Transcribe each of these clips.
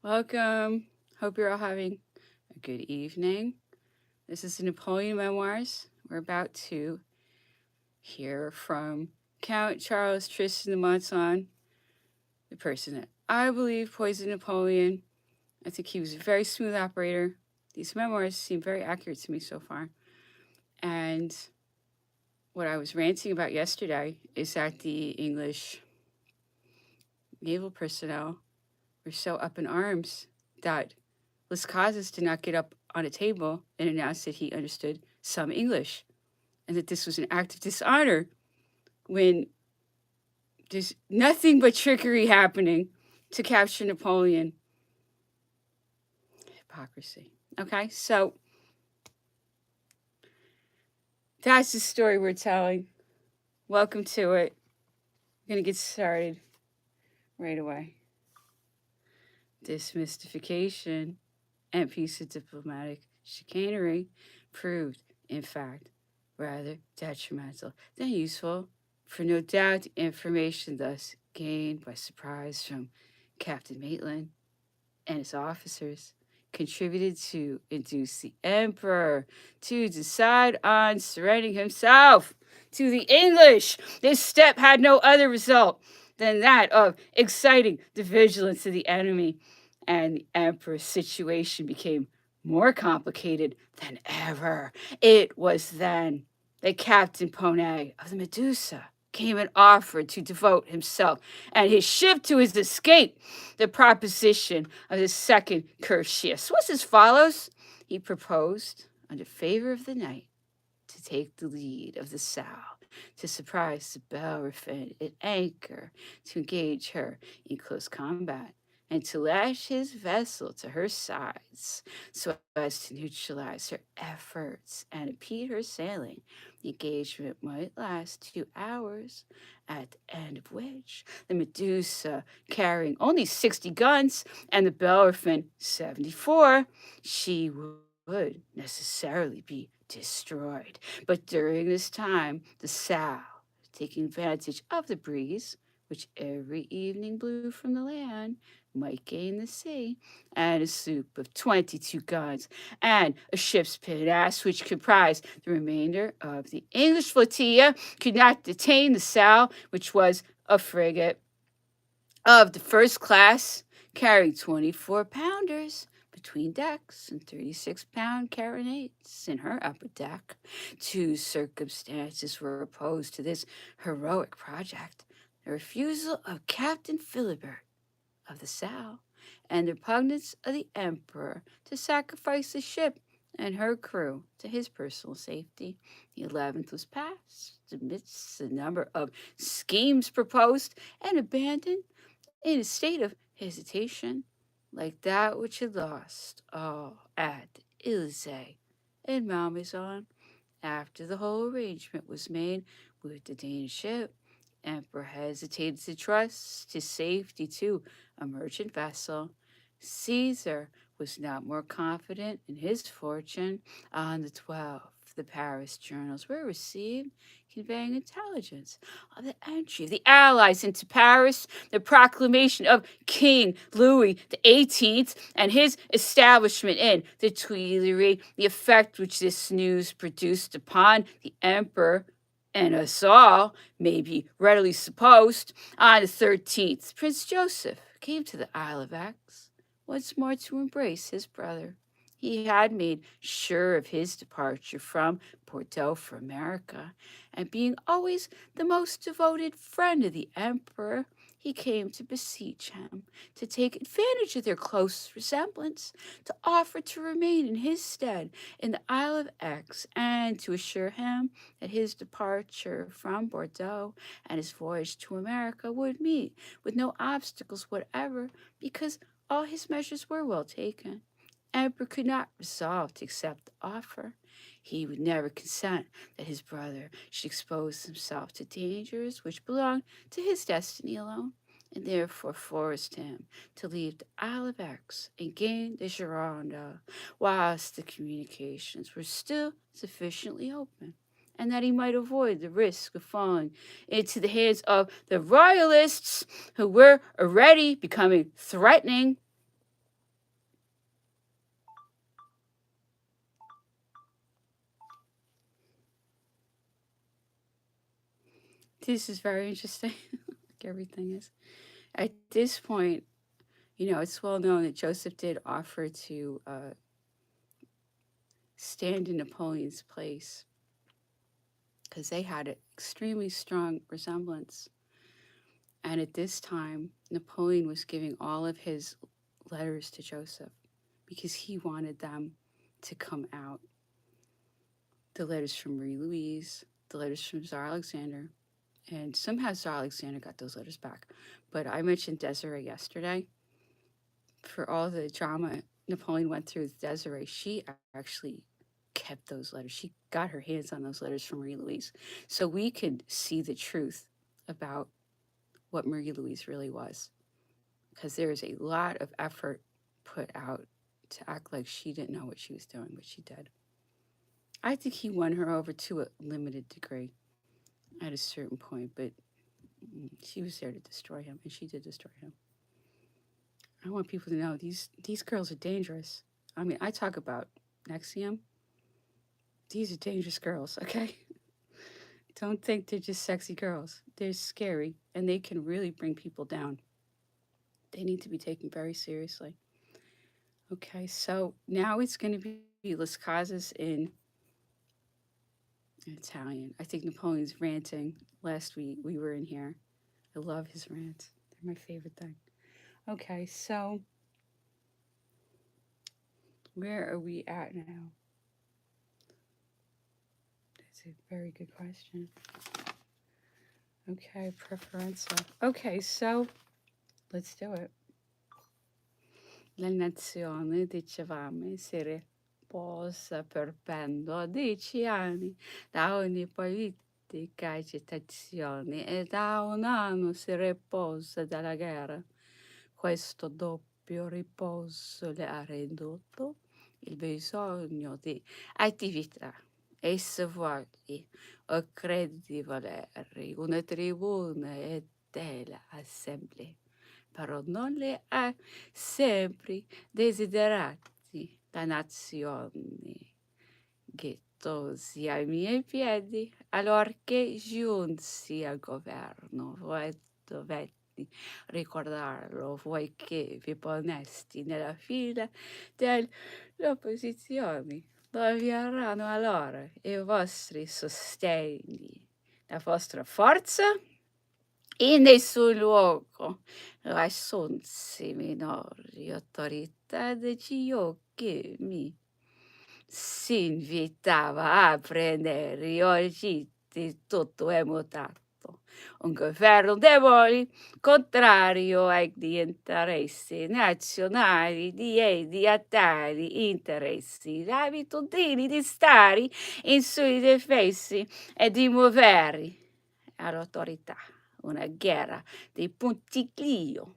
Welcome. Hope you're all having a good evening. This is the Napoleon Memoirs. We're about to hear from Count Charles Tristan de Monson, the person that I believe poisoned Napoleon. I think he was a very smooth operator. These memoirs seem very accurate to me so far. And what I was ranting about yesterday is that the English naval personnel were so up in arms that Las Casas did not get up on a table and announce that he understood some English and that this was an act of dishonor when there's nothing but trickery happening to capture Napoleon. Hypocrisy. Okay, so that's the story we're telling. Welcome to it. We're going to get started right away. This mystification and piece of diplomatic chicanery proved, in fact, rather detrimental than useful, for no doubt the information thus gained by surprise from Captain Maitland and his officers contributed to induce the emperor to decide on surrendering himself to the English. This step had no other result than that of exciting the vigilance of the enemy, and the emperor's situation became more complicated than ever. It was then that Captain Poney of the Medusa came and offered to devote himself and his ship to his escape. The proposition of the second Curtius was as follows. He proposed, under favor of the night, to take the lead of the Sal, to surprise the Bellerophon at anchor, to engage her in close combat, and to lash his vessel to her sides so as to neutralize her efforts and impede her sailing. The engagement might last 2 hours, at the end of which the Medusa, carrying only 60 guns and the Bellerophon 74, she would necessarily be destroyed. But during this time, the Sal, taking advantage of the breeze, which every evening blew from the land, might gain the sea, and a sloop of 22 guns and a ship's pinnace, which comprised the remainder of the English flotilla, could not detain the Sal, which was a frigate of the first class, carrying 24-pounders between decks and 36-pound carronades in her upper deck. Two circumstances were opposed to this heroic project: the refusal of Captain Philibert of the Sal, and the repugnance of the emperor to sacrifice the ship and her crew to his personal safety. The 11th was passed amidst the number of schemes proposed and abandoned in a state of hesitation, like that which had lost all at the Elysee and Malmaison. After the whole arrangement was made with the Danish ship, Emperor hesitated to trust his safety to a merchant vessel. Caesar was not more confident in his fortune. On the 12th, the Paris journals were received conveying intelligence of the entry of the Allies into Paris, the proclamation of King Louis XVIII, and his establishment in the Tuileries. The effect which this news produced upon the emperor and us all may be readily supposed. On the 13th, Prince Joseph came to the Isle of Aix once more to embrace his brother. He had made sure of his departure from Bordeaux for America, and being always the most devoted friend of the emperor, he came to beseech him to take advantage of their close resemblance, to offer to remain in his stead in the Isle of Aix, and to assure him that his departure from Bordeaux and his voyage to America would meet with no obstacles whatever, because all his measures were well taken. Emperor could not resolve to accept the offer. He would never consent that his brother should expose himself to dangers which belonged to his destiny alone, and therefore forced him to leave the Isle of Aix and gain the Gironde whilst the communications were still sufficiently open, and that he might avoid the risk of falling into the hands of the royalists, who were already becoming threatening. This is very interesting. Like everything is. At this point, it's well known that Joseph did offer to stand in Napoleon's place because they had an extremely strong resemblance. And at this time, Napoleon was giving all of his letters to Joseph because he wanted them to come out. The letters from Marie Louise, the letters from Tsar Alexander, and somehow Tsar Alexander got those letters back. But I mentioned Desiree yesterday. For all the drama Napoleon went through with Desiree, she actually kept those letters. She got her hands on those letters from Marie Louise. So we could see the truth about what Marie Louise really was. Because there is a lot of effort put out to act like she didn't know what she was doing, but she did. I think he won her over to a limited degree at a certain point, but she was there to destroy him, and she did destroy him. I want people to know these girls are dangerous. I mean, I talk about Nexium. These are dangerous girls, okay? Don't think they're just sexy girls. They're scary, and they can really bring people down. They need to be taken very seriously. Okay, so now it's going to be Las Casas in Italian. I think Napoleon's ranting last week. We were in here. I love his rants. They're my favorite thing. Okay, so where are we at now? That's a very good question. Okay, preferenza. Okay, so let's do it. La nazione, dicevamo, si riposa per ben 10 anni da ogni politica agitazione e da un anno si riposa dalla guerra. Questo doppio riposo le ha ridotto il bisogno di attività e se vuoi o credi di volere una tribuna e delle assemblee, però non le ha sempre desiderati la nazione ghettosi ai miei piedi, allorché giunsi al governo, voi dovetti ricordarlo, voi che vi ponesti nella fila delle opposizioni. Dove erano allora i vostri sostegni, la vostra forza? In nessun luogo assunse minori autorità degli occhi mi si invitava a prendere oggi tutto è mutato. Un governo debole, contrario agli interessi nazionali di altri interessi, abitudini di stare in sui difesi e di muovere all'autorità. Una guerra di puntiglio,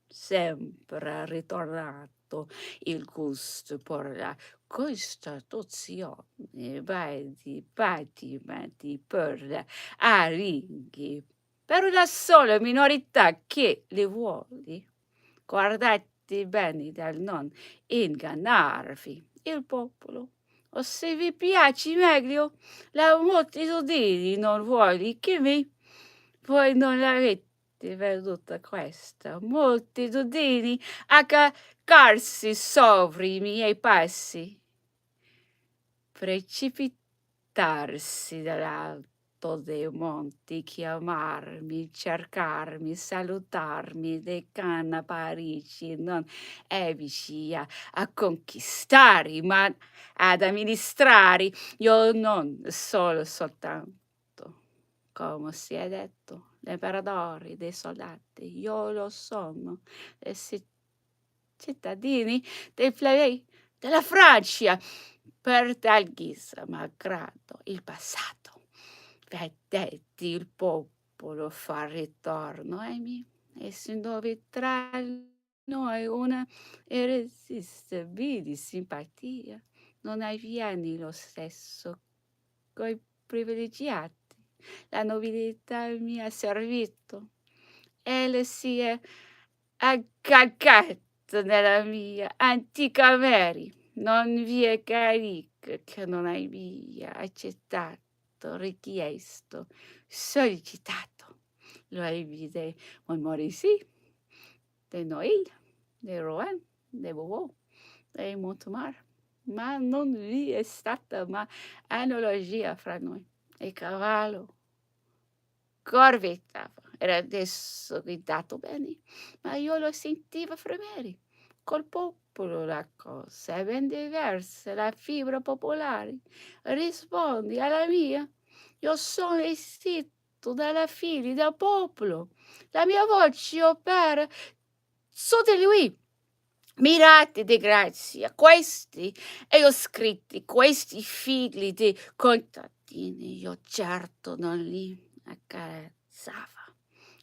sempre ritornato il gusto per la Costituzione, di patimenti per la aringhi, per la sola minorità che li vuole. Guardate bene dal non ingannarvi il popolo. O se vi piace meglio, la moltitudine non vuole che mi. Voi non avete veduta questa moltitudine a caricarsi sopra i miei passi, precipitarsi dall'alto dei monti, chiamarmi, cercarmi, salutarmi dei canna Parigi, non ebici a conquistare, ma ad amministrare, io non solo soltanto. Come si è detto, l'imperatore dei soldati, io lo sono, dei cittadini dei plebei della Francia, per tal guisa, malgrado il passato, vedetti il popolo far ritorno ai miei, e si dove tra noi una irresistibile simpatia, non avviene lo stesso coi privilegiati. La nobiltà mi ha servito e le si è aggregata nella mia antica Mary. Non vi è carica che non abbia accettato, richiesto, sollecitato lo vide Montmorency, de Noël, de Rouen, de Beauvoir, de Montemar, ma non vi è stata mai analogia fra noi. Il cavallo corvettava, era adesso guidato bene, ma io lo sentivo fremere. Col popolo la cosa è ben diversa, la fibra popolare rispondi alla mia. Io sono vestito dalla figlia del popolo, la mia voce opera su di lui. Mirate di grazia, questi, e ho scritti, questi figli di contadini, io certo non li accarezzava,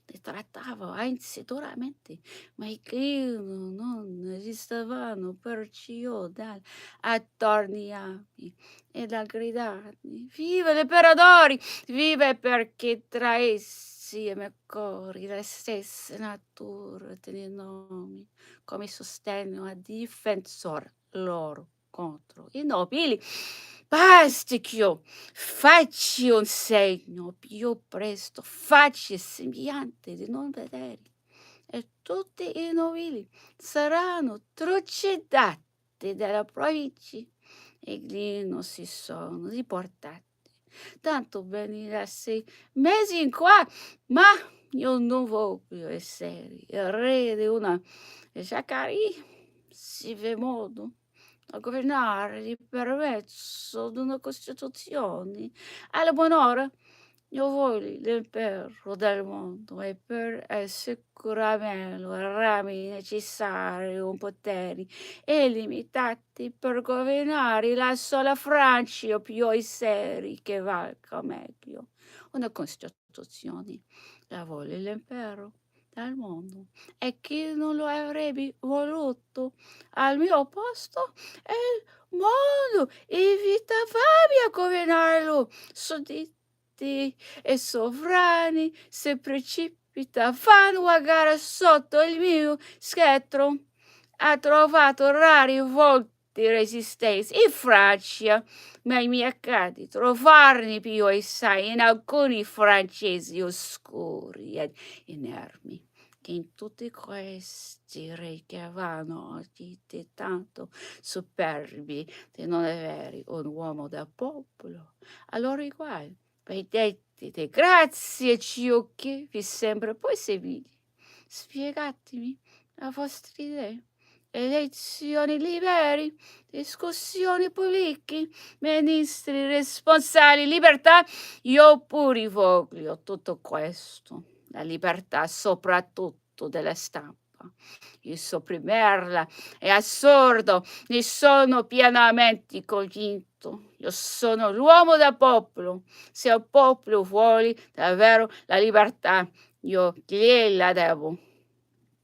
li trattavo anzi duramente, ma i grilli non esistevano, perciò dal attorniarmi e dal gridarmi, viva l'imperatore, viva perché tra essi e me cori le stesse nature dei nomi come sostegno a difensor loro contro i nobili. Basti che facci un segno più presto, facci sembiante di non vedere, e tutti i nobili saranno trucidati dalla provincia, e lì non si sono riportati. Tanto venire 6 mesi in qua, ma io non voglio essere il re di una Zaccaria si vede modo a governare per mezzo di una Costituzione. Alla buon'ora, io voglio l'impero del mondo e per assicurarmelo rami necessari un poteri illimitati per governare la sola Francia più ai seri che valga meglio. Una Costituzione la vuole l'impero del mondo e chi non lo avrebbe voluto al mio posto è il mondo invitavami a governarlo sudditi e sovrani se precipitavano a gara sotto il mio schettro. Ha trovato rari volti resistenza in Francia, ma mi accade trovarne più assai in alcuni francesi oscuri ed inermi che in tutti questi re che avevano agiti tanto superbi di non avere un uomo da popolo. Allora uguale, vedete, grazie ciò che vi sembra possibile. Spiegatemi la vostra idea. Elezioni liberi, discussioni pubbliche, ministri responsabili, libertà. Io pure voglio tutto questo, la libertà soprattutto della stampa. Il sopprimerla è assurdo, ne sono pienamente convinto. Io sono l'uomo del popolo. Se il popolo vuole davvero la libertà, io gliela devo.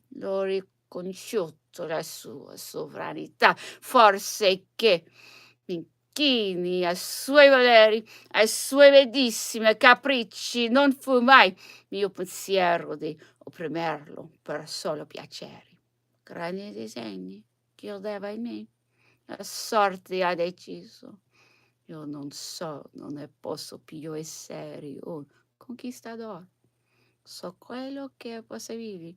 L'ho riconosciuto la sua sovranità, forse che mi inchini ai suoi voleri, ai suoi medesimi capricci, non fu mai mio pensiero di opprimerlo per solo piacere. Grandi disegni chiudeva in me, la sorte ha deciso. Io non so, non ne posso più essere un conquistador. So quello che è possibile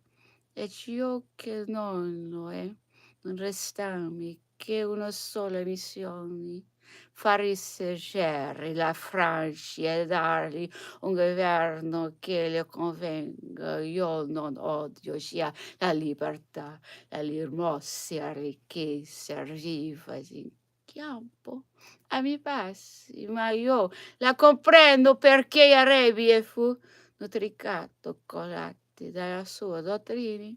e ciò che non lo è. Non restarmi che una sola missione, far risorgere la Francia e dargli un governo che le convenga. Io non odio sia la libertà, la rimossi ricchezza arriva in campo a mi passi, ma io la comprendo perché Arabia fu nutricato colatti dalla sua dottrina.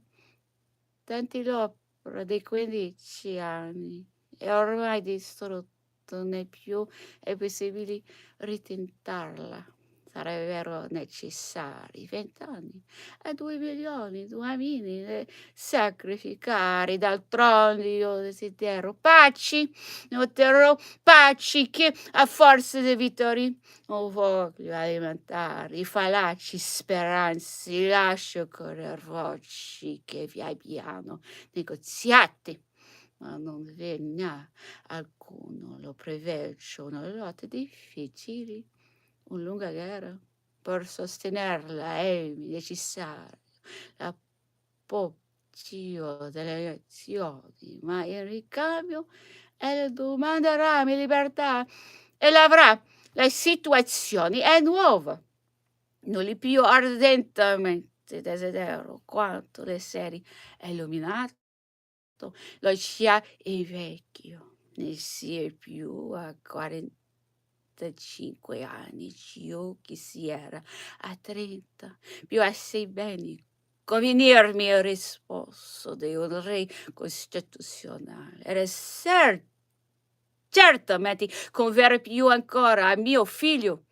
Tanti l'opera dei 15 anni è ormai distrutto, né più è possibile ritentarla. Sarebbero necessari 20 anni a 2 milioni di uomini da sacrificare. D'altronde io desidero paci, ne otterrò paci che a forza di vittoria non voglio alimentare i fallaci speranze, lascio correre voci che vi abbiano negoziati, ma non ve n'ha alcuno, lo preveggio, una lotta difficile, una lunga guerra, per sostenerla è necessario l'appoggio delle nazioni, ma in ricambio ella domanderà mia libertà e l'avrà. La situazione è nuova. Non li più ardentemente desidero quanto l'essere illuminato. Lo sia è vecchio, ne sia più a 45 anni, io che si era a 30, più assai bene convenirmi il risposto di un re costituzionale. Era certamente converre più ancora a mio figlio.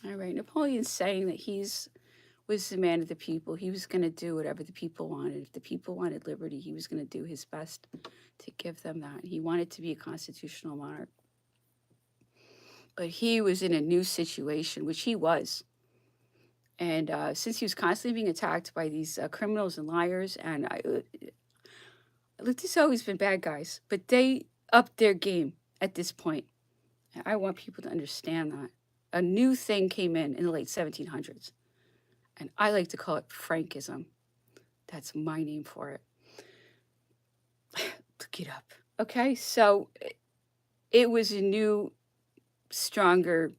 All right, Napoleon's saying that was the man of the people. He was going to do whatever the people wanted. If the people wanted liberty, he was going to do his best to give them that. He wanted to be a constitutional monarch. But he was in a new situation, which he was. And since he was constantly being attacked by these criminals and liars, and there's always been bad guys, but they upped their game at this point. And I want people to understand that. A new thing came in the late 1700s. And I like to call it Frankism. That's my name for it. Look it up. Okay, so it was a new, stronger,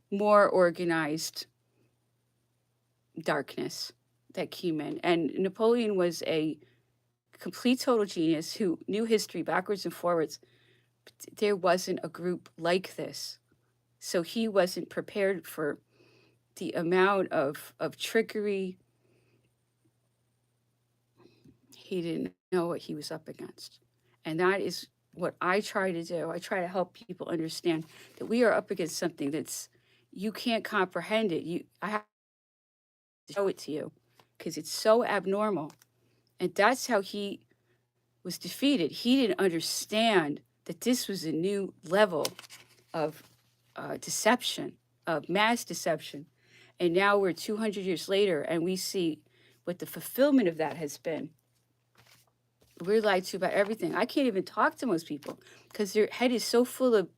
more organized darkness that came in. And Napoleon was a complete total genius who knew history backwards and forwards. But there wasn't a group like this. So he wasn't prepared for the amount of trickery. He didn't know what he was up against. And that is what I try to do. I try to help people understand that we are up against something that's, you can't comprehend it. I have to show it to you because it's so abnormal. And that's how he was defeated. He didn't understand that this was a new level of deception, of mass deception. And now we're 200 years later and we see what the fulfillment of that has been. We're lied to about everything. I can't even talk to most people because their head is so full of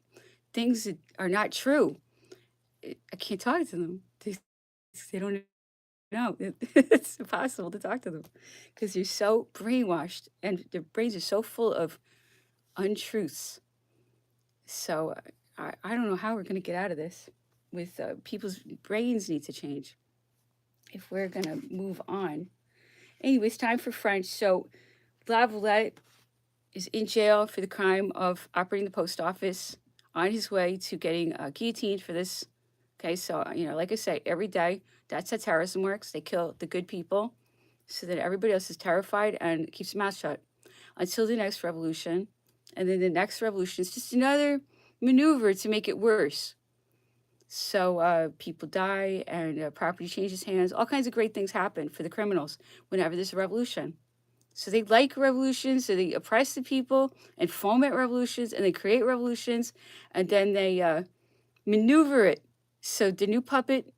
things that are not true. I can't talk to them. They don't know. It's impossible to talk to them because they're so brainwashed and their brains are so full of untruths. So I don't know how we're going to get out of this. With people's brains need to change if we're going to move on. Anyways, time for French. So Lavalette is in jail for the crime of operating the post office, on his way to getting guillotined for this. Okay, so, like I say, every day, that's how terrorism works. They kill the good people so that everybody else is terrified and keeps their mouth shut until the next revolution. And then the next revolution is just another maneuver to make it worse. So people die and property changes hands. All kinds of great things happen for the criminals whenever there's a revolution. So they like revolutions, so they oppress the people and foment revolutions, and they create revolutions, and then they maneuver it. So the new puppet,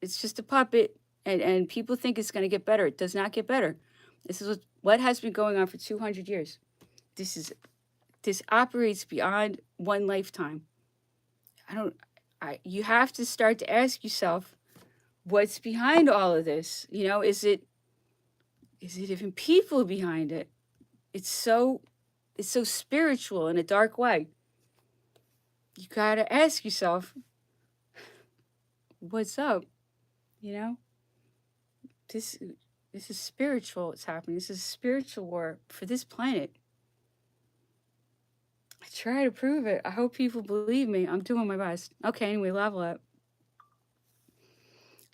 it's just a puppet, and people think it's going to get better. It does not get better. This is what has been going on for 200 years. This operates beyond one lifetime. You have to start to ask yourself, what's behind all of this? Is it even people behind it? It's so spiritual in a dark way. You gotta ask yourself, what's up? This is spiritual. It's happening. This is a spiritual war for this planet. I try to prove it. I hope people believe me. I'm doing my best. Okay, anyway, level up.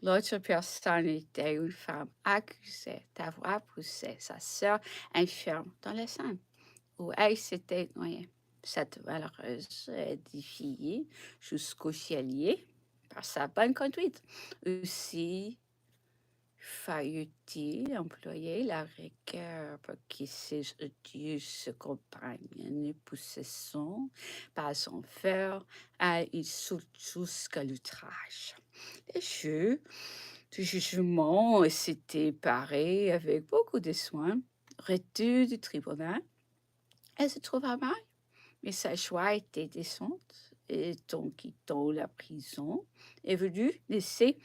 L'autre personne était une femme accusée d'avoir poussé sa sœur infirme dans la Seine, où elle s'était noyée. Cette malheureuse édifiée jusqu'au cielier par sa bonne conduite. Aussi fallut-il employer la rigueur pour que ses odieuse compagne ne possessant pas son fer à une jusqu'à l'outrage. Les jeux du jugement s'étaient parés avec beaucoup de soin, retour du tribunal. Elle se trouva mal, Mais sa joie était décente, et en quittant la prison, est venu laisser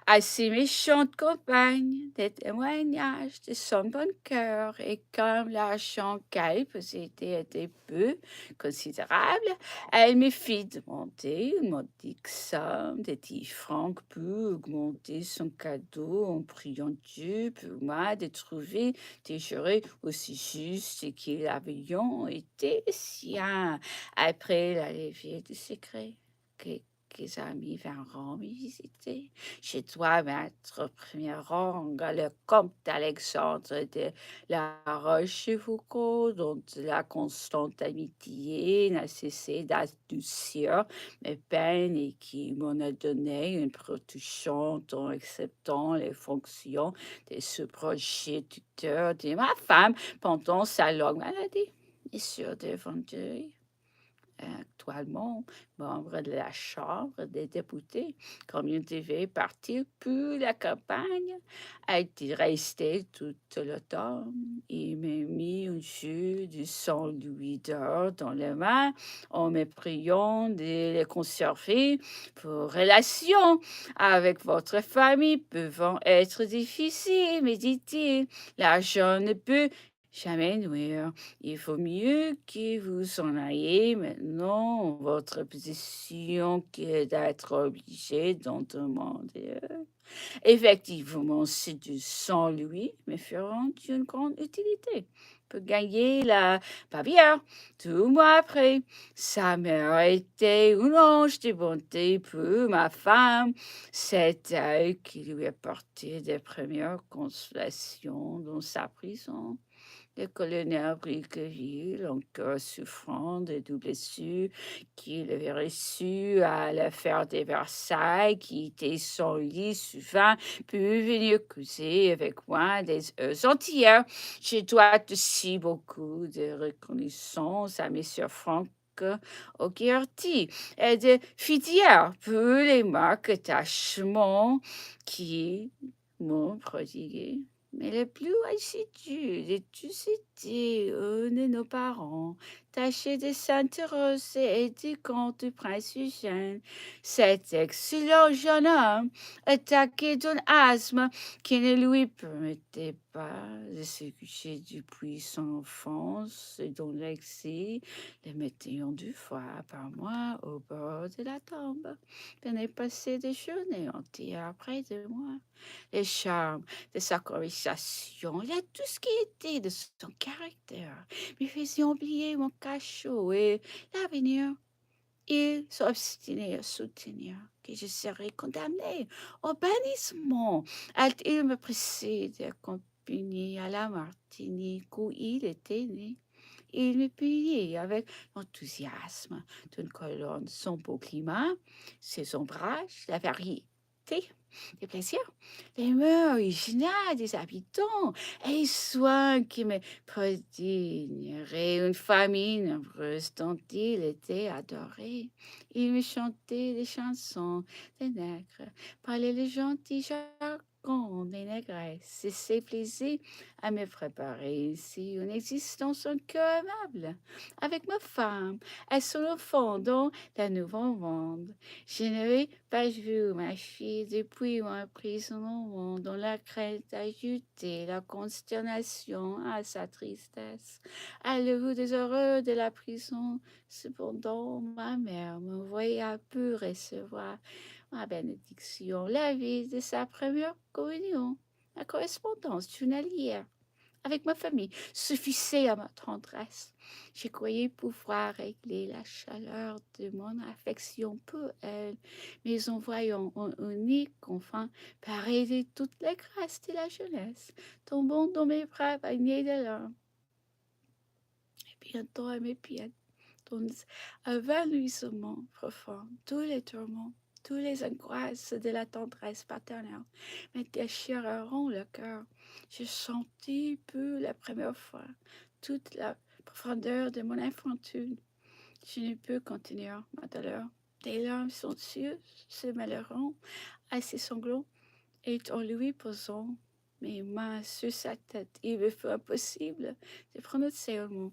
à ses méchantes compagnes des témoignages de son bon cœur. Et comme l'argent qu'elle possédait était peu considérable, elle me fit demander une modique somme de 10 francs pour augmenter son cadeau en priant Dieu pour moi de trouver des jurés aussi justes qu'ils avaient été siens. Après la levée du secret, quelques amis vinront me visiter. Je dois mettre au premier rang le comte Alexandre de la Rochefoucauld, dont la constante amitié n'a cessé d'adoucir mes peines et qui m'en a donné une protection en acceptant les fonctions de ce projet tuteur de ma femme pendant sa longue maladie. Monsieur de Vendeuil, actuellement membre de la Chambre des députés, comme il devait partir pour la campagne, a été resté tout l'automne. Il m'a mis un jeu de 100 louis d'or dans les mains en me priant de les conserver pour relations avec votre famille pouvant être difficiles, me dit-il. L'argent ne peut jamais nuire. Il vaut mieux que vous en ayez maintenant en votre position que d'être obligé d'en demander. Effectivement, ces 200 louis me feront une grande utilité pour gagner la Bavière 2 mois après. Sa mère était un ange de bonté pour ma femme. C'est elle qui lui apportait des premières consolations dans sa prison. Le colonel Briqueville, encore souffrant de deux blessures qu'il avait reçues à l'affaire de Versailles, qui était sans lit souvent, peut venir causer avec moi des heures entières. Je dois aussi beaucoup de reconnaissance à Monsieur Franck O'Gherty et de Fidière pour les marques attachement qui m'ont prodigué. Mais le plus assidu de tous était un de nos parents, tâché de s'intéresser et du compte du prince Eugène. Cet excellent jeune homme, attaqué d'un asthme qui ne lui permettait pas de se coucher depuis son enfance et dont l'excès le mettait en 2 fois par mois au bord de la tombe, venait passer des journées entières près de moi. Les charmes de sa conversation, il y a tout ce qui était de son caractère, me faisait oublier mon cachot et l'avenir. Il s'obstinait à soutenir que je serais condamné au bannissement. Il me pressait d'accompagner à la Martinique où il était né. Il me payait avec enthousiasme d'une colonne son beau climat, ses ombrages, la variété des plaisirs, les mœurs originales des habitants et les soins qui me prodigeraient une famille nombreuse dont il était adoré. Il me chantait des chansons des nègres, parlait le gentil jargon des négresses et s'est plaisir à me préparer ici une existence en cœur aimable avec ma femme et son enfant dans le nouveau monde. Je n'avais pas vu ma fille depuis mon emprisonnement, dont la crainte ajoutait la consternation à sa tristesse. À l'heure des horreurs de la prison, cependant, ma mère m'envoya pour recevoir ma bénédiction, la vie de sa première communion, la correspondance journalière avec ma famille suffisait à ma tendresse. Je croyais pouvoir régler la chaleur de mon affection pour elle, mais en voyant un unique enfant paré de toutes les grâces de la jeunesse, tombant dans mes bras baignés de larmes, et bientôt à mes pieds, dans un évanouissement profond, tous les tourments, tous les angoisses de la tendresse paternelle me déchireront le cœur. Je sentis pour la première fois toute la profondeur de mon infortune. Je ne peux contenir ma douleur. Des larmes somptueuses se mêleront à ses sanglots et en lui posant mes mains sur sa tête, il me fut impossible de prononcer un mot.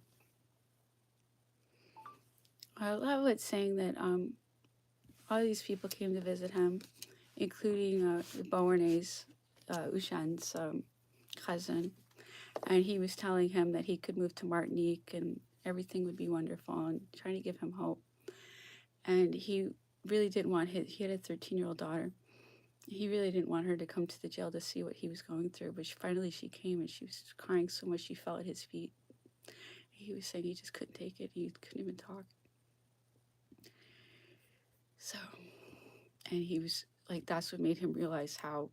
I love it saying that all these people came to visit him, including the Beauharnais, Ushan's cousin, and he was telling him that he could move to Martinique and everything would be wonderful, and trying to give him hope. And he really didn't want he had a 13-year-old daughter. He really didn't want her to come to the jail to see what he was going through, but finally she came and she was crying so much she fell at his feet. He was saying he just couldn't take it. He couldn't even talk. So, and he was like, that's what made him realize how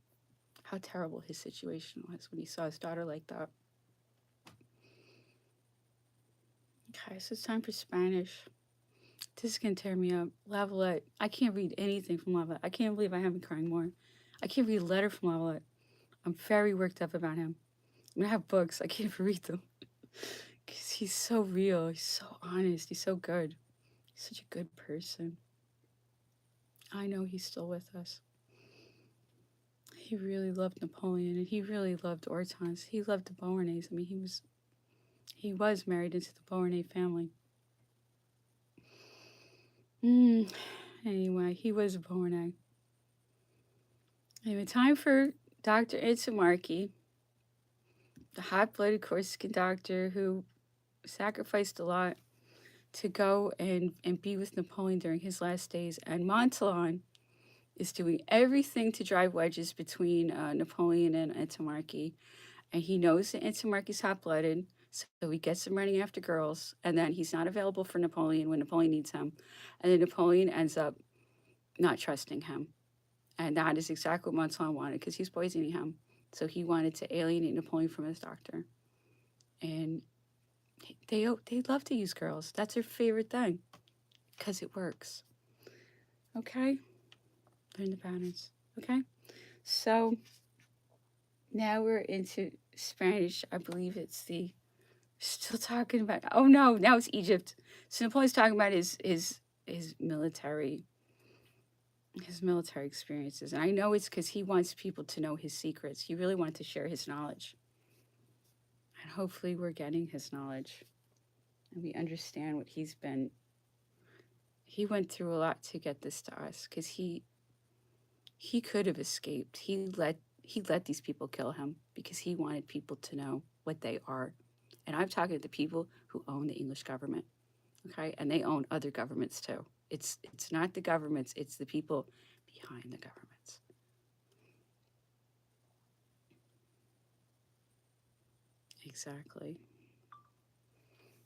terrible his situation was when he saw his daughter like that. Okay, so it's time for Spanish. This is gonna tear me up. Lavalette. I can't read anything from Lavalette. I can't believe I haven't crying more. I can't read a letter from Lavalette. I'm very worked up about him. I mean, I have books. I can't even read them. Because he's so real. He's so honest. He's so good. He's such a good person. I know he's still with us. He really loved Napoleon, and he really loved Hortense. He loved the Beauharnais. I mean, he was married into the Beauharnais family. Anyway, he was a Beauharnais. Anyway, time for Dr. Itzamarki, the hot-blooded Corsican doctor who sacrificed a lot to go and be with Napoleon during his last days. And Montallon is doing everything to drive wedges between Napoleon and Itzamarki. And he knows that Itzamarki's hot-blooded, so he gets him running after girls. And then he's not available for Napoleon when Napoleon needs him. And then Napoleon ends up not trusting him. And that is exactly what Montallon wanted, because he's poisoning him. So he wanted to alienate Napoleon from his doctor. And they love to use girls. That's their favorite thing, because it works. Okay? Learn the patterns. Okay? So now we're into Spanish. I believe it's still talking about, oh no, now it's Egypt. So Napoleon's talking about his military experiences. And I know it's because he wants people to know his secrets. He really wanted to share his knowledge. And hopefully we're getting his knowledge. And we understand what he went through a lot to get this to us, because he could have escaped. He let these people kill him because he wanted people to know what they are. And I'm talking to the people who own the English government, okay? And they own other governments too. It's not the governments, it's the people behind the governments. Exactly.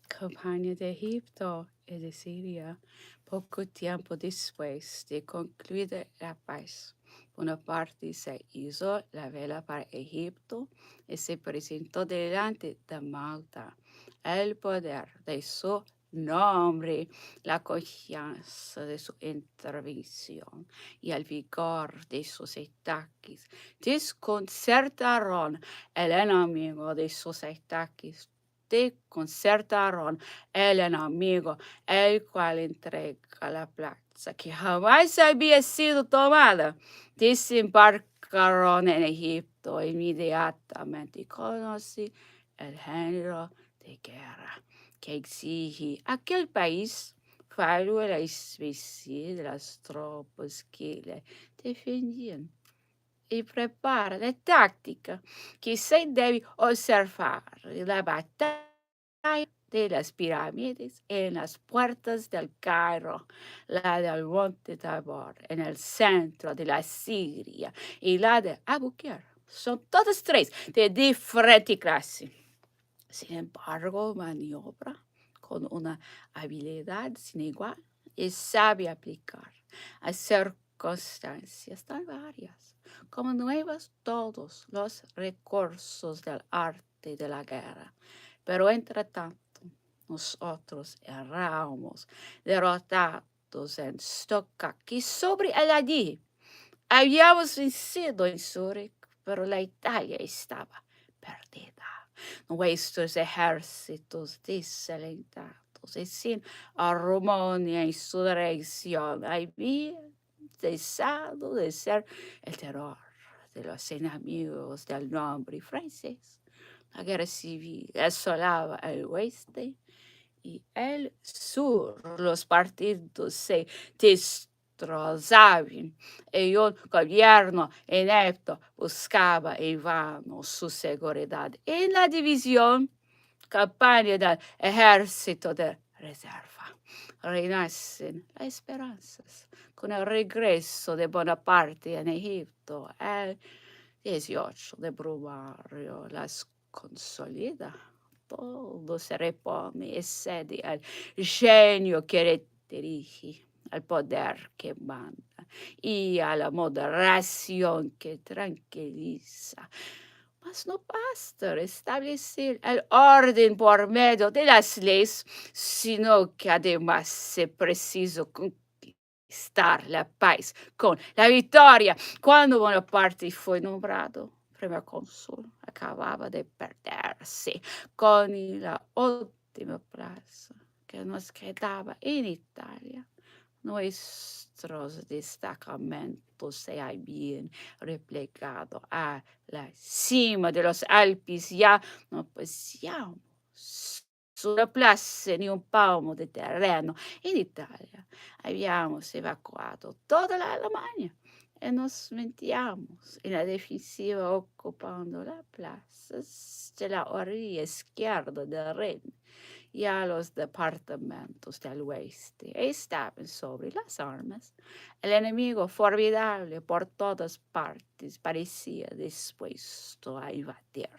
Campaña de Egipto y de Siria, poco tiempo después de concluida la paz, Bonaparte se hizo la vela para Egipto y se presentó delante de Malta. El poder de su nombre, la confianza de su intervención y el vigor de sus ataques desconcertaron el enemigo de sus ataques. Desconcertaron el enemigo, el cual entrega la plaza que jamás había sido tomada. Desembarcaron en Egipto inmediatamente. Conocí el género de guerra que exige aquel país. Fallo la especie de las tropas que le defendían. Y prepara la táctica que se debe observar en la batalla de las pirámides en las puertas del Cairo, la del Monte Tabor en el centro de la Siria y la de Abu Qir. Son todas tres de diferente clase. Sin embargo, maniobra con una habilidad sin igual y sabe aplicar a circunstancias tan varias como nuevos todos los recursos del arte de la guerra. Pero entre tanto, nosotros erramos derrotados en Stockach y sobre el allí. Habíamos vencido en Zúrich, pero la Italia estaba perdida. Nuestros ejércitos desalentados y sin armonía en su dirección habían cesado de ser el terror de los enemigos del nombre francés. La guerra civil asolaba el oeste y el sur los partidos se destrozaban y un gobierno inepto buscaba en vano su seguridad. En la división campaña del ejército de reserva renacen las esperanzas. Con el regreso de Bonaparte en Egipto, el 18 de Brumario las consolida. Todo se repone y cede al genio que dirige, al poder que manda y a la moderación que tranquiliza. Mas no basta restablecer el orden por medio de las leyes, sino que además se precisa conquistar la paz con la victoria. Cuando Bonaparte fue nombrado primer cónsul, acababa de perderse con la última plaza que nos quedaba en Italia. Nuestros destacamentos se habían replegado a la cima de los Alpes. Ya no poseíamos una plaza ni un palmo de terreno. En Italia habíamos evacuado toda la Alemania y nos metíamos en la defensiva ocupando las plazas de la orilla izquierda del Rin. Ya los departamentos del oeste estaban sobre las armas. El enemigo formidable por todas partes parecía dispuesto a invadir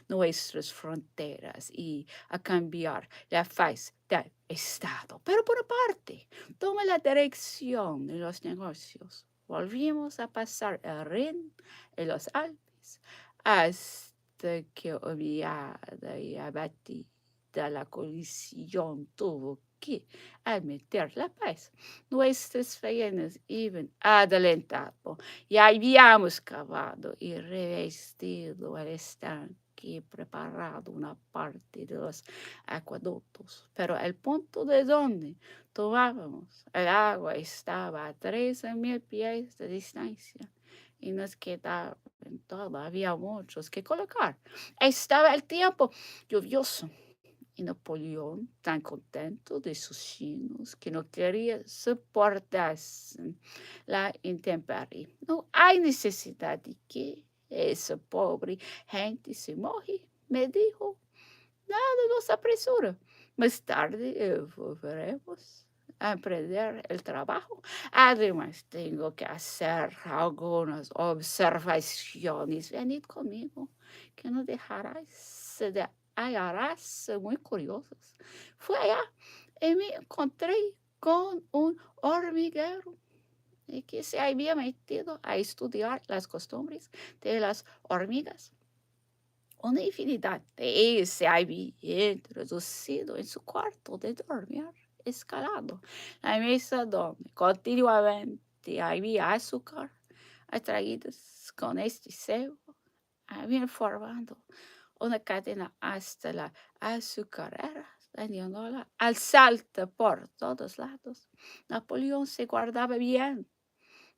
nuestras fronteras y a cambiar la faz del Estado. Pero por aparte, toma la dirección de los negocios. Volvimos a pasar el Rin y los Alpes hasta que humillada y abatida la colisión tuvo que admitir la paz. Nuestras faenas iban adelantando y habíamos cavado y revestido el estanque y preparado una parte de los acueductos. Pero el punto de donde tomábamos el agua estaba a 13,000 pies de distancia y nos quedaban todavía muchos que colocar. Estaba el tiempo lluvioso y Napoleón, tan contento de sus chinos que no quería soportar la intemperie. No hay necesidad de que esa pobre gente se moje, me dijo. Nada nos apresura. Más tarde volveremos a emprender el trabajo. Además, tengo que hacer algunas observaciones. Venid conmigo, que no dejarás de hallarás muy curiosas. Fui allá y me encontré con un hormiguero y que se había metido a estudiar las costumbres de las hormigas. Una infinidad de ellos se había introducido en su cuarto de dormir, escalando la mesa donde continuamente había azúcar, atraídos con este cebo, habían formado una cadena hasta la azucarera, dañándola al salto por todos lados. Napoleón se guardaba bien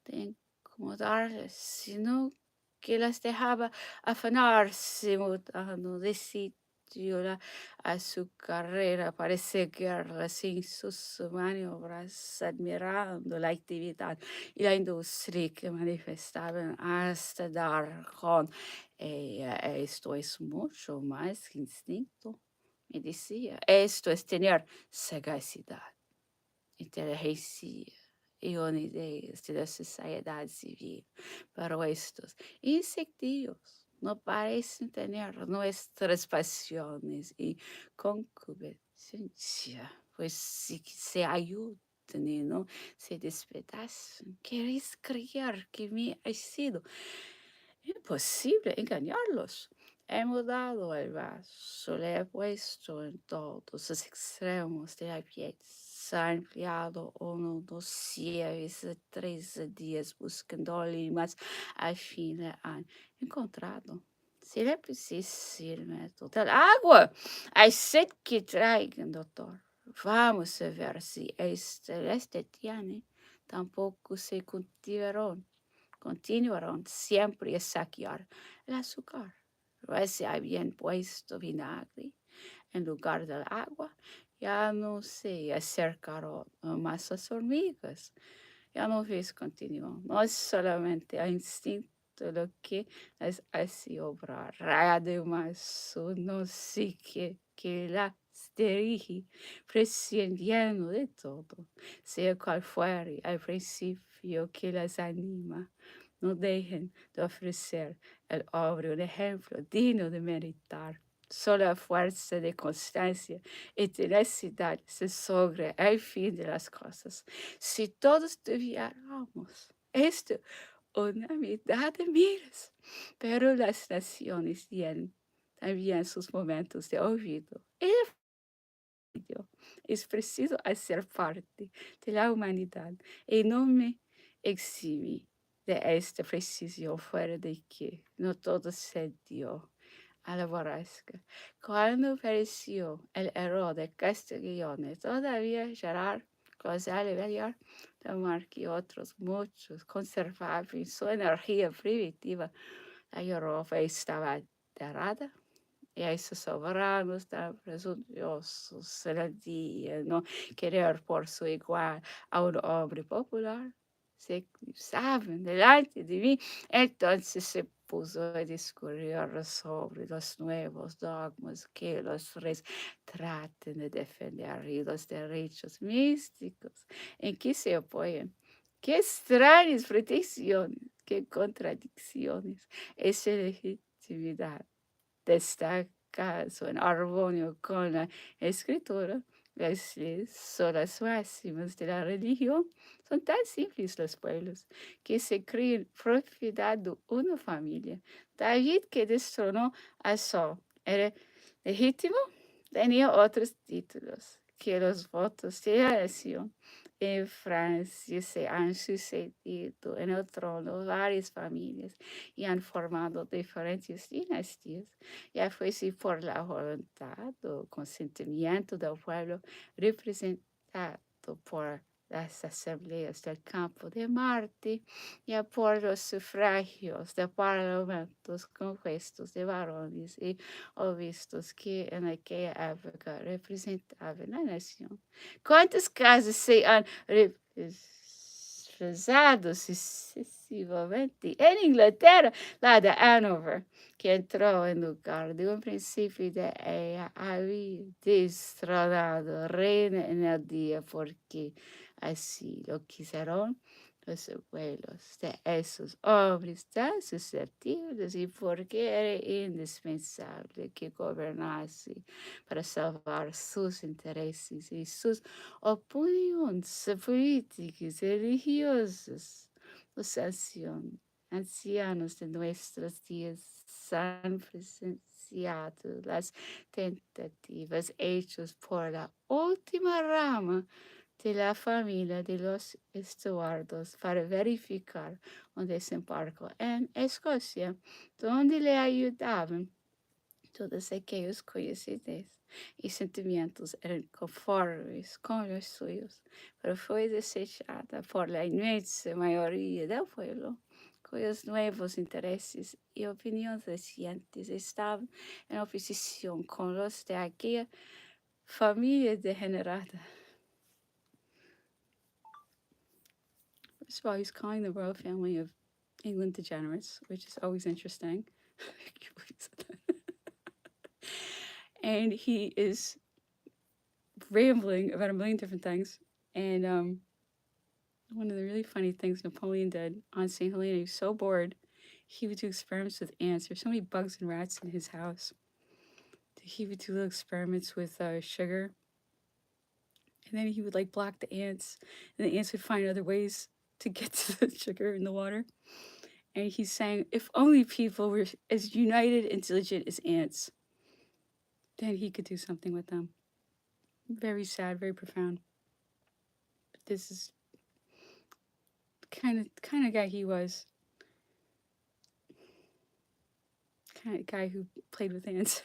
de incomodarles, sino que las dejaba afanarse mudando de sitio la azucarera para seguirlas en sus maniobras, admirando la actividad y la industria que manifestaban hasta dar con ella. Esto es mucho más que instinto, me decía. Esto es tener sagacidad, inteligencia y una idea de la sociedad civil. Pero estos insectos no parecen tener nuestras pasiones y concupiscencia, pues si se ayudan y no se despedazan. ¿Queréis creer que me ha sido imposible engañarlos? He mudado el vaso, le he puesto en todos los extremos de la pieza, he empleado unos 13 días buscándole, mas al fin le han encontrado. Si le pusiste el método del agua, hay sed que traigan, doctor. Vamos a ver si este tiene. Tampoco se continuaron siempre a saquear el azúcar. Se habían puesto vinagre en lugar del agua Ya no se acercaron más las hormigas. Ya no ves continuó. No es solamente a instinto lo que las hace obrar. Además, no psique que las dirige, prescindiendo de todo, sea cual fuere al principio que las anima. No dejen de ofrecer el obra un ejemplo digno de meditar. Solo a fuerza de constancia y tenacidad se logra el fin de las cosas. Si todos tuviéramos esto, una mitad de miras, pero las naciones tienen también sus momentos de olvido. Es preciso hacer parte de la humanidad y no me exime de esta precisión fuera de que no todo se dio a la borrasca. Cuando apareció el error de Castiglione, todavía Gerard González Belliard, Lamarck y otros muchos conservaban su energía primitiva. La Europa estaba enterrada e a esses soberanos tan presuntuosos se les dia no querer por su igual a un hombre popular, se eclipsaban delante de mí. Entonces se puso a discurrir sobre los nuevos dogmas que los reyes traten de defender y los derechos místicos en que se apoyan. Qué extrañas pretensiones, qué contradicciones, esa legitimidad destaca su armonio con la escritura. Las leyes son las máximas de la religión. Son tan simples los pueblos que se creen propiedad de una familia. David, que destronó a Saul, era legítimo, tenía otros títulos que los votos de la nación. En Francia se han sucedido en el trono varias familias y han formado diferentes dinastías, ya fuese por la voluntad o consentimiento del pueblo representado por las asambleas del campo de Marte, ya por los sufragios de parlamentos compuestos de varones y obispos que en aquella época representaban la nación. ¿Cuántas casas se han represado sucesivamente en Inglaterra? La de Hanover, que entró en lugar de un principio de ella, había destronado reina en el día porque así lo quisieron los abuelos de esos hombres tan susceptibles y porque era indispensable que gobernase para salvar sus intereses y sus opiniones políticas y religiosas. Los ancianos de nuestros días han presenciado las tentativas hechas por la última rama de la familia de los Estuardos para verificar un desembarco en Escocia, donde le ayudaban todos aquellos cuyas ideas y sentimientos eran conformes con los suyos, pero fue desechada por la inmensa mayoría del pueblo, cuyos nuevos intereses y opiniones recientes estaban en oposición con los de aquella familia degenerada. First of all, he's calling the royal family of England degenerates, which is always interesting. And he is rambling about a million different things. And one of the really funny things Napoleon did on St. Helena, he was so bored, he would do experiments with ants. There's so many bugs and rats in his house. He would do little experiments with sugar. And then he would like block the ants, and the ants would find other ways to get to the sugar in the water. And he's saying, if only people were as united and diligent as ants, then he could do something with them. Very sad, very profound. But this is kind of guy he was. Kind of guy who played with ants.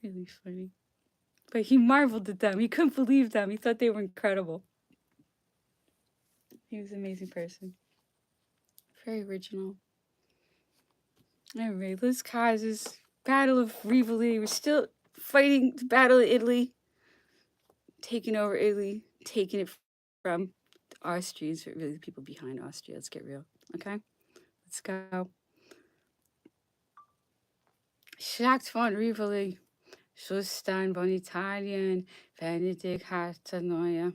Really funny. But he marveled at them. He couldn't believe them. He thought they were incredible. He was an amazing person. Very original. Anyway, Liz Kaz's Battle of Rivoli was still fighting the battle of Italy, taking over Italy, taking it from the Austrians, really the people behind Austria. Let's get real. Okay? Let's go. Schlacht von Rivoli. Schlussstein von Italien. Benedikt hatte neue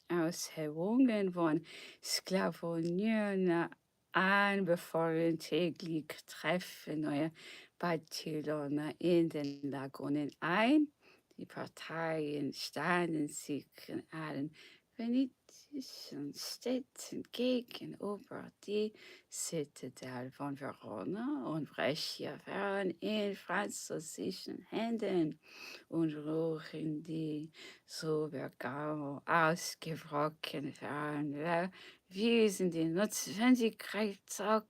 Aushebungen von Sklavonien anbefohlen, täglich treffen neue Bataillone in den Lagunen ein. Die Parteien standen sich in allen venetischen Städten gegenüber. Die Citadel von Verona und Brescia waren in französischen Händen und Ruchen, die so Bergamo ausgebrochen waren, wiesen die Notwendigkeit auch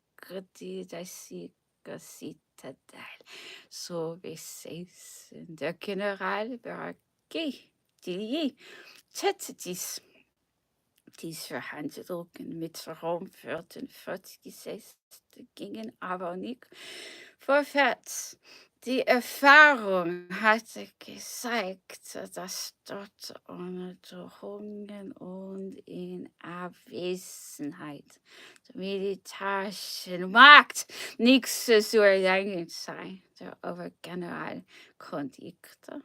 die das Citadel so besessen. Der General Berger schätzte dies Verhandlungen mit Rom führten fortgesetzt, gingen aber nicht vorwärts. Die Erfahrung hatte gezeigt, dass dort ohne Drohungen und in Abwesenheit der militärischen Macht nichts zu erlangen sei. Der Obergeneral kündigte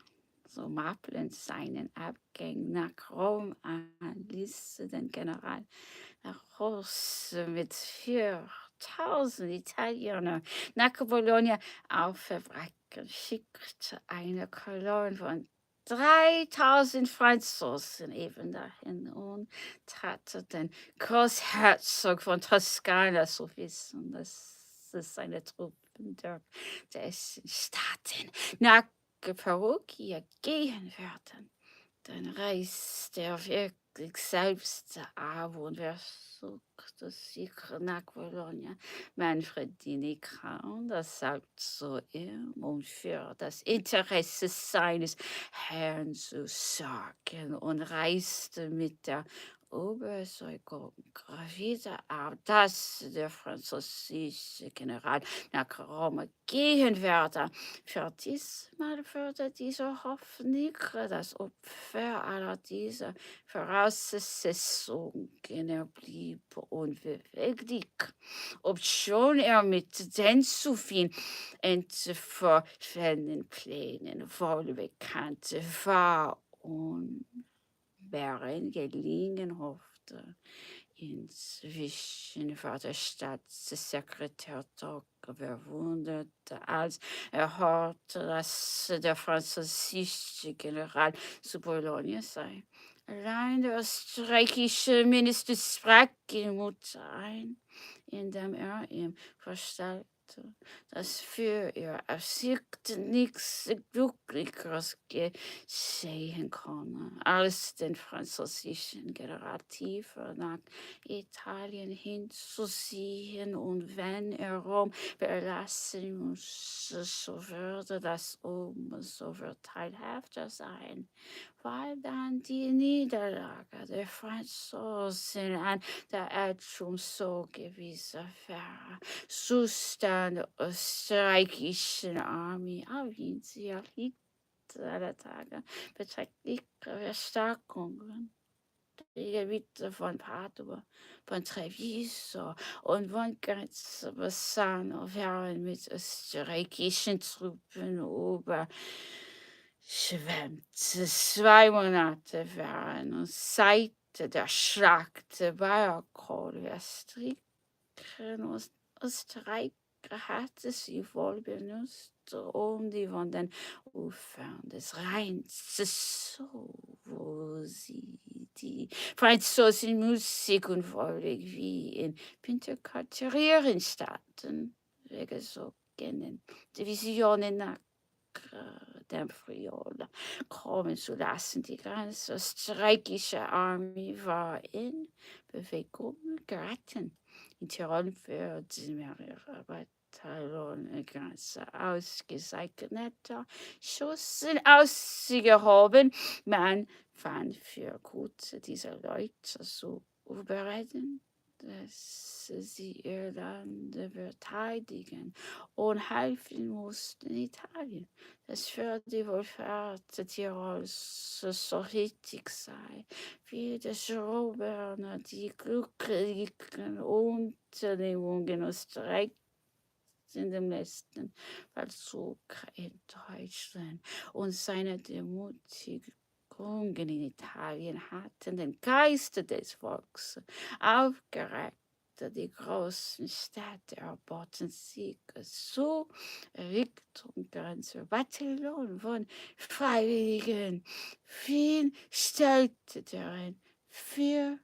somit seinen Abgang nach Rom an, ließ den General nach Hause mit 4000 Italienern nach Bologna aufbrechen, schickte eine Kolonne von 3000 Franzosen eben dahin und tat den Großherzog von Toskana so wissen, dass es seine Truppen der dessen Staaten nach Perugia gehen werden. Dann reist er wirklich selbst ab und versuchte sich nach Bologna. Manfred Dinican, das sagt zu ihm, um für das Interesse seines Herrn zu sorgen und reiste mit der Überzeugung wieder ab, dass der französische General nach Rom gehen werde. Für diesmal würde dieser Hoffnung das Opfer aller dieser Voraussetzungen erblieb unbeweglich, obschon er mit den zu viel entverfallenen Plänen wohl bekannt war und Bären gelingen hoffte. Inzwischen war der Staatssekretär doch verwundert, als er hörte, dass der französische General zu Bologna sei. Allein der österreichische Minister sprach ihn Mut ein, indem er ihm vorstellte, dass für ihre Absichten nichts Glücklicheres geschehen könne, als den französischen General tiefer nach Italien hinzuziehen, und wenn er Rom verlassen musste, so würde das umso vorteilhafter sein, weil dann die Niederlage der Franzosen an der Elbschirm so gewiss wäre. Zustand der österreichischen Armee auf ihn sie erliegt aller Tage beträchtliche Verstärkungen. Die Gebiete von Padua, von Treviso und von Bassano waren mit österreichischen Truppen überschwemmt. 2 Monate waren und seit der Schlacht bei Kolverstrik Österreich hatte sie wohl benutzt, um die von den Ufern des Rheins, so wo sie die französische Musik und völlig wie in Winterquartieren staaten, weggesogenen Divisionen nach dem Friol kommen zu lassen. Die ganze österreichische Armee war in Bewegung geraten. In Tirol werden mehrere Bataillone ganz ausgezeichneter Schussen ausgehoben. Man fand für gut, diese Leute zu überreden, dass sie Irland verteidigen und helfen mussten Italien. Das für die Wohlfahrt Tirols so wichtig sei, wie das Eroberner die glücklichen Unternehmungen Österreichs in dem letzten Feldzug in Deutschland und seine Demütigungen in Italien hatten den Geist des Volks aufgeregt. Die großen Städte erboten Siege zu Richtung Grenze. Bataillon von Freiwilligen, Wien stellte darin vier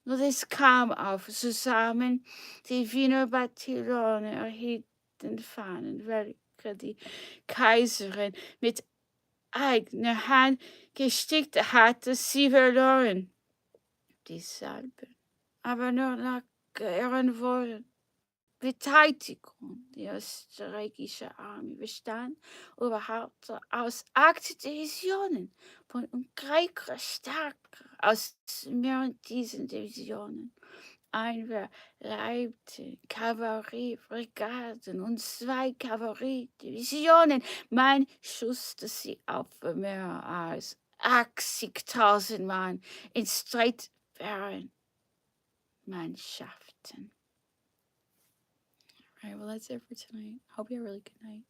und es kam auf zusammen, die Wiener Bataillone erhielten Fahnen, welche die Kaiserin mit eigener Hand gestickt hatte. Sie verloren dieselben, aber nur nach ihren Worten. Beteiligung. Die österreichische Armee bestand überhaupt aus 8 Divisionen von ungleich stärker aus mehreren diesen Divisionen. Einverleibte Kavalleriebrigaden und 2 Kavalleriedivisionen. Man schusste sie auf mehr als 80.000 Mann in streitbaren Mannschaften. All right, well, that's it for tonight. Hope you have a really good night.